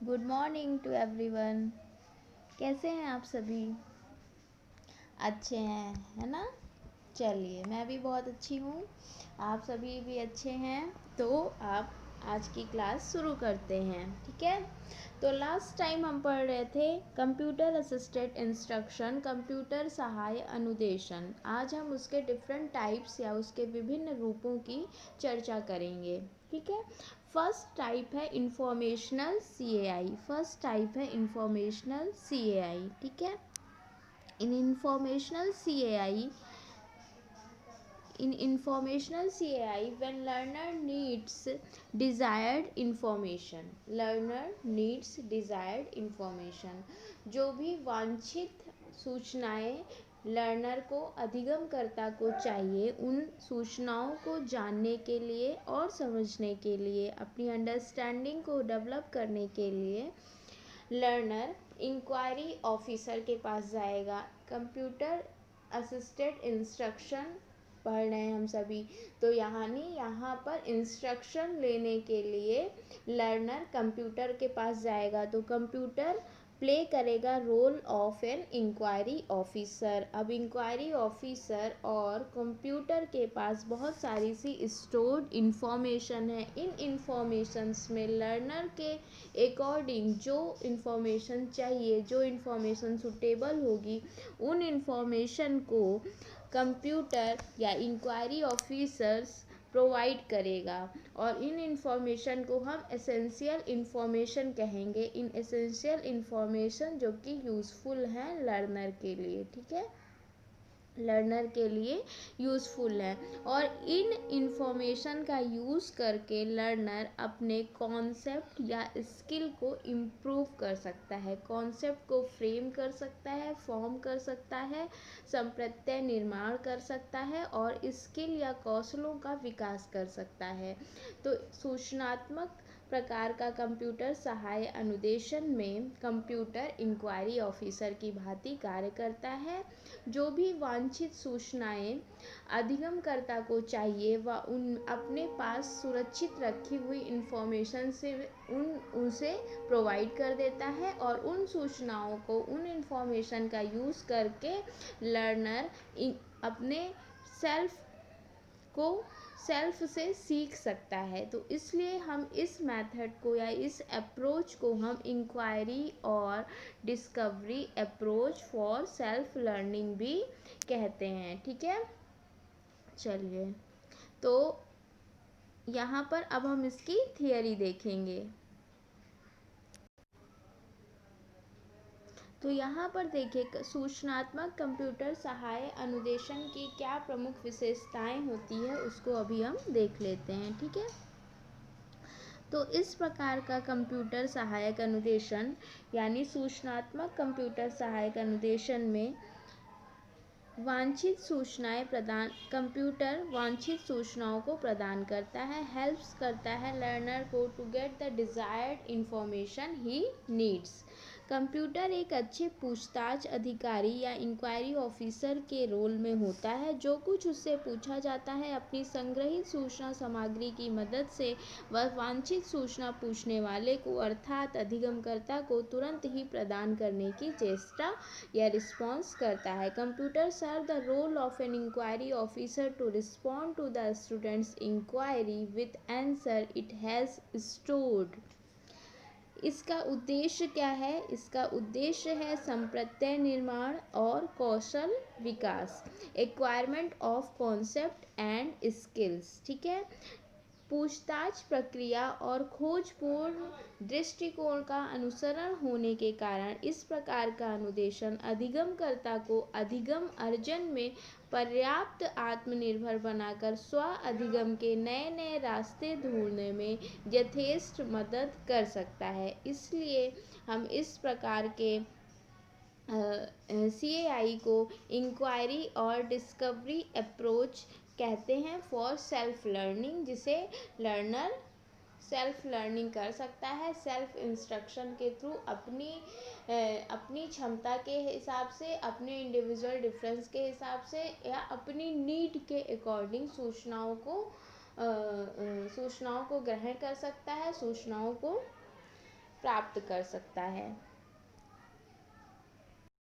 Good morning to everyone. कैसे हैं आप सभी? अच्छे हैं, है ना? चलिए, मैं भी बहुत अच्छी हूँ। आप सभी भी अच्छे हैं तो आप आज की क्लास शुरू करते हैं, ठीक है? तो लास्ट टाइम हम पढ़ रहे थे कंप्यूटर असिस्टेड इंस्ट्रक्शन, कंप्यूटर सहाय अनुदेशन। आज हम उसके डिफरेंट टाइप्स या उसके विभिन्न रूपों की चर्चा करेंगे, ठीक है? फर्स्ट टाइप है इंफॉर्मेशनल सीएआई। फर्स्ट टाइप है इंफॉर्मेशनल सीएआई, ठीक है? इन informational CAI in informational CAI, when learner needs desired information, जो भी वांछित सूचनाएं लर्नर को अधिगमकर्ता को चाहिए, उन सूचनाओं को जानने के लिए और समझने के लिए, अपनी अंडरस्टैंडिंग को डेवलप करने के लिए लर्नर इंक्वायरी ऑफिसर के पास जाएगा। कंप्यूटर असिस्टेड इंस्ट्रक्शन पढ़ रहे हैं हम सभी, तो यहाँ पर इंस्ट्रक्शन लेने के लिए लर्नर कंप्यूटर के पास जाएगा। तो कंप्यूटर प्ले करेगा role of an inquiry officer. अब इंक्वायरी ऑफिसर और कंप्यूटर के पास बहुत सारी सी स्टोर्ड इंफॉर्मेशन है। इन इंफॉर्मेशंस में लर्नर के अकॉर्डिंग जो इंफॉर्मेशन चाहिए, जो इंफॉर्मेशन सुटेबल होगी, उन इंफॉर्मेशन को कंप्यूटर या इंक्वायरी ऑफिसर्स प्रोवाइड करेगा और इन इंफॉर्मेशन को हम एसेंशियल इंफॉर्मेशन कहेंगे। इन एसेंशियल इंफॉर्मेशन जो कि यूज़फुल हैं लर्नर के लिए, ठीक है? लर्नर के लिए यूज़फुल है और इन इंफॉर्मेशन का यूज़ करके लर्नर अपने कॉन्सेप्ट या स्किल को इम्प्रूव कर सकता है, कॉन्सेप्ट को फ्रेम कर सकता है, फॉर्म कर सकता है, संप्रत्यय निर्माण कर सकता है और स्किल या कौशलों का विकास कर सकता है। तो सूचनात्मक प्रकार का कंप्यूटर सहाय अनुदेशन में कंप्यूटर इंक्वायरी ऑफिसर की भांति कार्य करता है। जो भी वांछित सूचनाएं अधिगमकर्ता को चाहिए वह उन अपने पास सुरक्षित रखी हुई इंफॉर्मेशन से उसे प्रोवाइड कर देता है और उन सूचनाओं को, उन इंफॉर्मेशन का यूज़ करके लर्नर अपने सेल्फ से सीख सकता है। तो इसलिए हम इस मेथड को या इस अप्रोच को हम इंक्वायरी और discovery approach for self learning भी कहते हैं, ठीक है? चलिए, तो यहाँ पर अब हम इसकी थियरी देखेंगे। तो यहाँ पर देखिए, सूचनात्मक कंप्यूटर सहाय अनुदेशन की क्या प्रमुख विशेषताएं होती है उसको अभी हम देख लेते हैं, ठीक है? तो इस प्रकार का कंप्यूटर सहायक अनुदेशन यानी सूचनात्मक कंप्यूटर सहायक अनुदेशन में कंप्यूटर वांछित सूचनाओं को प्रदान करता है, हेल्प्स करता है लर्नर को to get the desired information he needs. Computer एक अच्छे पूछताछ अधिकारी या इंक्वायरी ऑफिसर के रोल में होता है। जो कुछ उससे पूछा जाता है, अपनी संग्रहित सूचना सामग्री की मदद से वह वांछित सूचना पूछने वाले को अर्थात अधिगमकर्ता को तुरंत ही प्रदान करने की चेष्टा या रिस्पॉन्स करता है। Computer serve the role of an inquiry officer to respond to the student's inquiry with answer it has stored। इसका उद्देश्य क्या है? इसका उद्देश्य है संप्रत्यय निर्माण और कौशल विकास, acquirement of concept and skills, ठीक है? पूछताछ प्रक्रिया और खोजपूर्ण दृष्टिकोण का अनुसरण होने के कारण इस प्रकार का अनुदेशन अधिगमकर्ता को अधिगम अर्जन में पर्याप्त आत्मनिर्भर बनाकर स्व अधिगम के नए नए रास्ते ढूंढने में यथेष्ट मदद कर सकता है। इसलिए हम इस प्रकार के CAI को इंक्वायरी और डिस्कवरी अप्रोच कहते हैं फॉर सेल्फ लर्निंग, जिसे लर्नर सेल्फ लर्निंग कर सकता है, सेल्फ इंस्ट्रक्शन के थ्रू अपनी क्षमता के हिसाब से, अपने इंडिविजुअल डिफरेंस के हिसाब से या अपनी नीड के अकॉर्डिंग सूचनाओं को ग्रहण कर सकता है, सूचनाओं को प्राप्त कर सकता है।